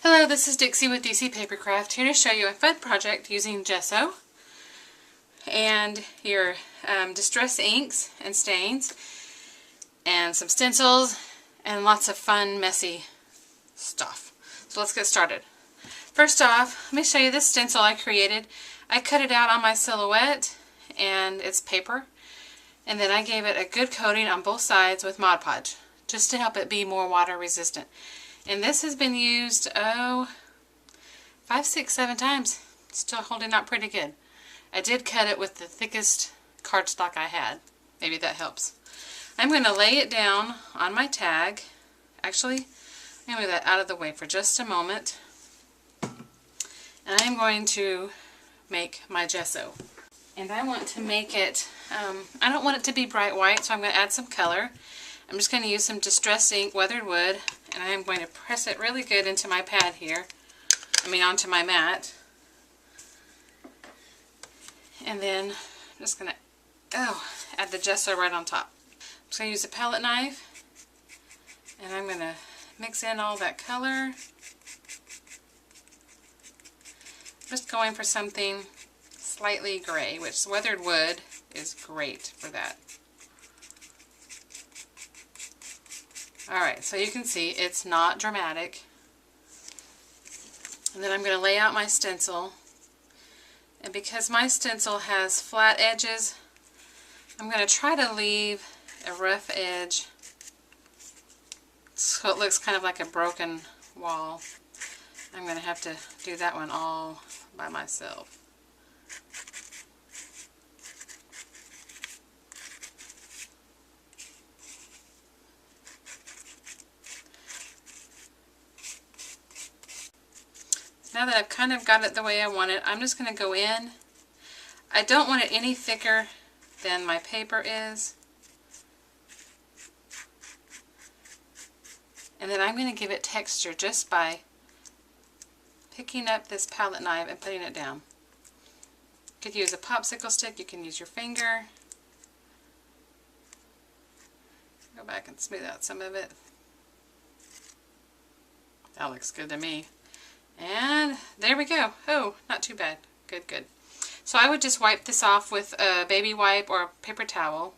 Hello, this is Dixie with DC Papercraft, here to show you a fun project using gesso and your distress inks and stains and some stencils and lots of fun messy stuff. So let's get started. First off, let me show you this stencil I created. I cut it out on my silhouette and it's paper, and then I gave it a good coating on both sides with Mod Podge just to help it be more water resistant. And this has been used, 5, 6, 7 times. Still holding out pretty good. I did cut it with the thickest cardstock I had. Maybe that helps. I'm going to lay it down on my tag. Actually, I'm going to move that out of the way for just a moment. And I'm going to make my gesso. And I want to make it, I don't want it to be bright white, so I'm going to add some color. I'm just going to use some distressed ink, weathered wood, and I am going to press it really good into my pad here. Onto my mat. And then I'm just going to, add the gesso right on top. I'm just going to use a palette knife, and I'm going to mix in all that color. Just going for something slightly gray, which weathered wood is great for that. Alright, so you can see it's not dramatic. And then I'm going to lay out my stencil. And because my stencil has flat edges, I'm going to try to leave a rough edge so it looks kind of like a broken wall. I'm going to have to do that one all by myself. Now that I've kind of got it the way I want it, I'm just going to go in. I don't want it any thicker than my paper is. And then I'm going to give it texture just by picking up this palette knife and putting it down. You could use a popsicle stick, you can use your finger. Go back and smooth out some of it. That looks good to me. And there we go. Oh, not too bad. Good, good. So I would just wipe this off with a baby wipe or a paper towel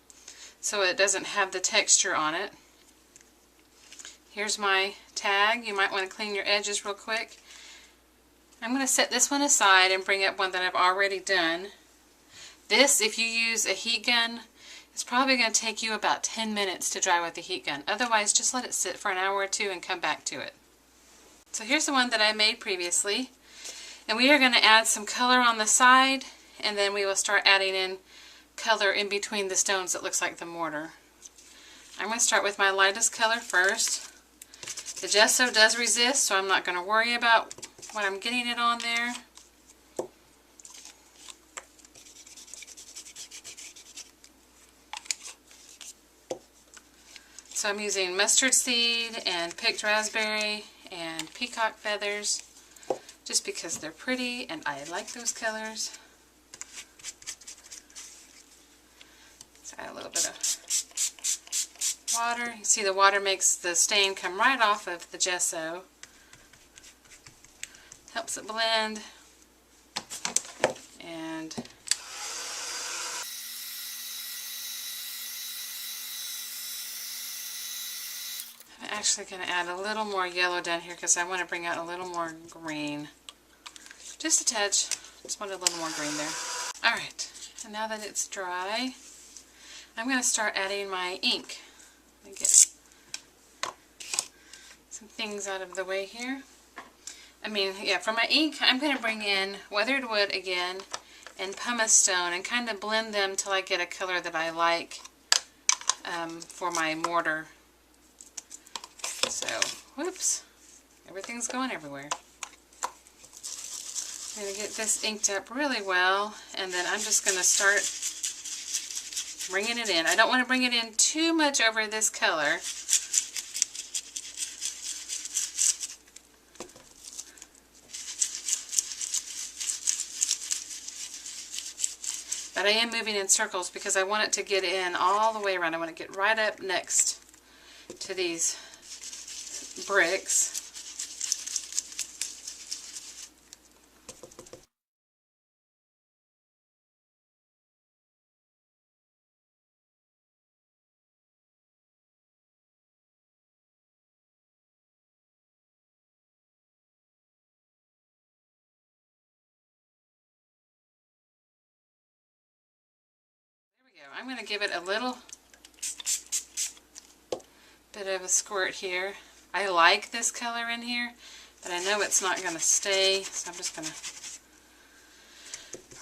so it doesn't have the texture on it. Here's my tag. You might want to clean your edges real quick. I'm going to set this one aside and bring up one that I've already done. This, if you use a heat gun, it's probably going to take you about 10 minutes to dry with the heat gun. Otherwise, just let it sit for an hour or two and come back to it. So here's the one that I made previously, and we are going to add some color on the side, and then we will start adding in color in between the stones that looks like the mortar. I'm going to start with my lightest color first. The gesso does resist, so I'm not going to worry about when I'm getting it on there. So I'm using mustard seed and picked raspberry and peacock feathers, just because they're pretty and I like those colors. Let's add a little bit of water. You see the water makes the stain come right off of the gesso. Helps it blend. And I'm actually going to add a little more yellow down here because I want to bring out a little more green. Just a touch. Just want a little more green there. Alright, and now that it's dry, I'm going to start adding my ink. Let me get some things out of the way here. For my ink, I'm going to bring in weathered wood again and pumice stone and kind of blend them till I get a color that I like for my mortar. So, whoops, everything's going everywhere. I'm going to get this inked up really well, and then I'm just going to start bringing it in. I don't want to bring it in too much over this color. But I am moving in circles because I want it to get in all the way around. I want to get right up next to these bricks. I'm going to give it a little bit of a squirt here. I like this color in here, but I know it's not going to stay, so I'm just going to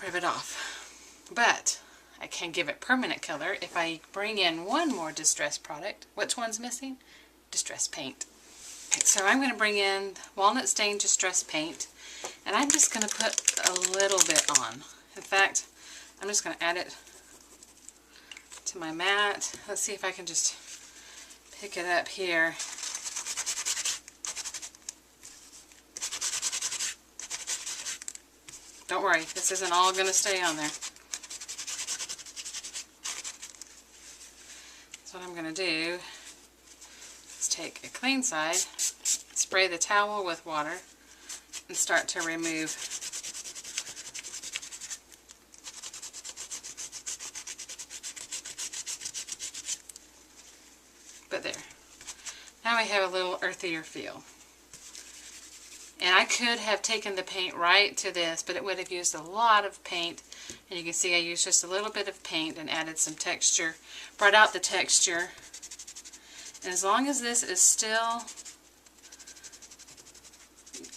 rub it off. But I can give it permanent color if I bring in one more distress product. Which one's missing? Distress paint. Okay, so I'm going to bring in walnut stain distress paint, and I'm just going to put a little bit on. In fact, I'm just going to add it to my mat. Let's see if I can just pick it up here. Don't worry, this isn't all going to stay on there. So what I'm going to do is take a clean side, spray the towel with water, and start to remove but there. Now we have a little earthier feel. And I could have taken the paint right to this, but it would have used a lot of paint. And you can see I used just a little bit of paint and added some texture, brought out the texture. And as long as this is still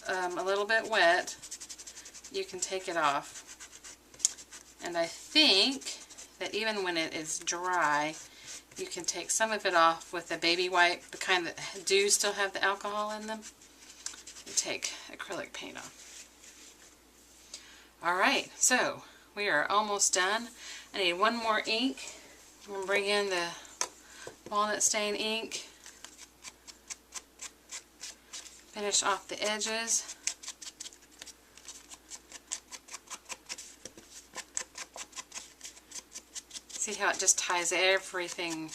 a little bit wet, you can take it off. And I think that even when it is dry, you can take some of it off with a baby wipe, the kind that do still have the alcohol in them. You take acrylic paint off. Alright, so we are almost done. I need one more ink. I'm going to bring in the walnut stain ink. Finish off the edges. See how it just ties everything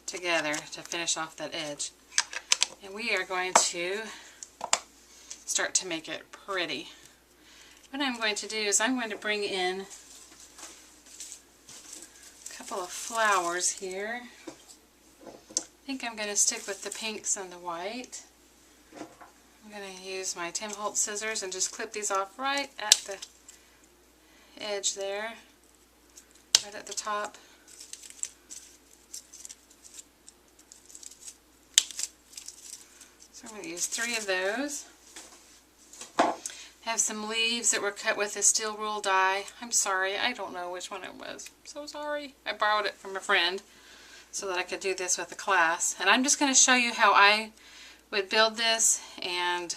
together to finish off that edge. And we are going to start to make it pretty. What I'm going to do is I'm going to bring in a couple of flowers here. I think I'm going to stick with the pinks and the white. I'm going to use my Tim Holtz scissors and just clip these off right at the edge there. Right at the top. So I'm going to use 3 of those. I have some leaves that were cut with a steel rule die. I'm sorry, I don't know which one it was. I'm so sorry. I borrowed it from a friend so that I could do this with a class. And I'm just going to show you how I would build this and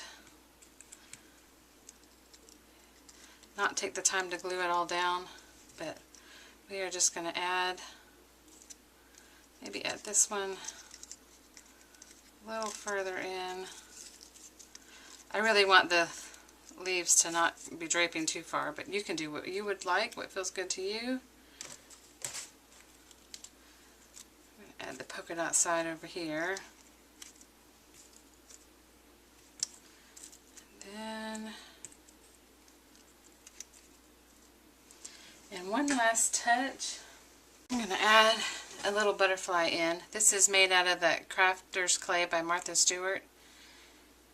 not take the time to glue it all down. But we are just going to add, maybe add this one a little further in. I really want the leaves to not be draping too far, but you can do what you would like, what feels good to you. I'm going to add the polka dot side over here. And then, and one last touch, I'm going to add a little butterfly in. This is made out of that Crafter's Clay by Martha Stewart,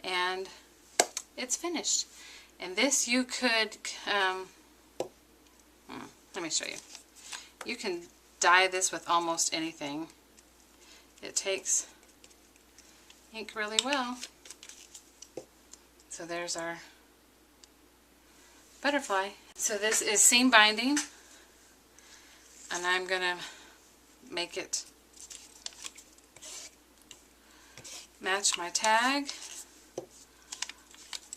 and it's finished. And this you could, let me show you. You can dye this with almost anything. It takes ink really well. So there's our butterfly. So this is seam binding, and I'm going to make it match my tag.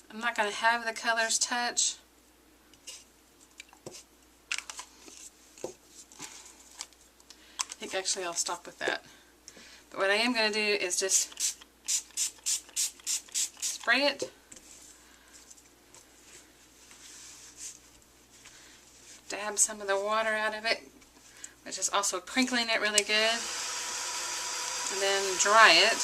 I'm not going to have the colors touch. I think actually I'll stop with that. But what I am going to do is just spray it. Dab some of the water out of it, which is also crinkling it really good. And then dry it.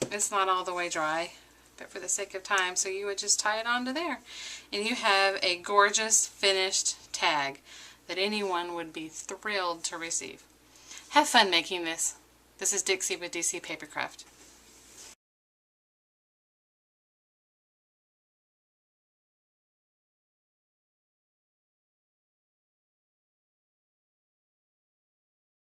It's not all the way dry, but for the sake of time, so you would just tie it onto there. And you have a gorgeous finished tag that anyone would be thrilled to receive. Have fun making this. This is Dixie with DC Papercraft.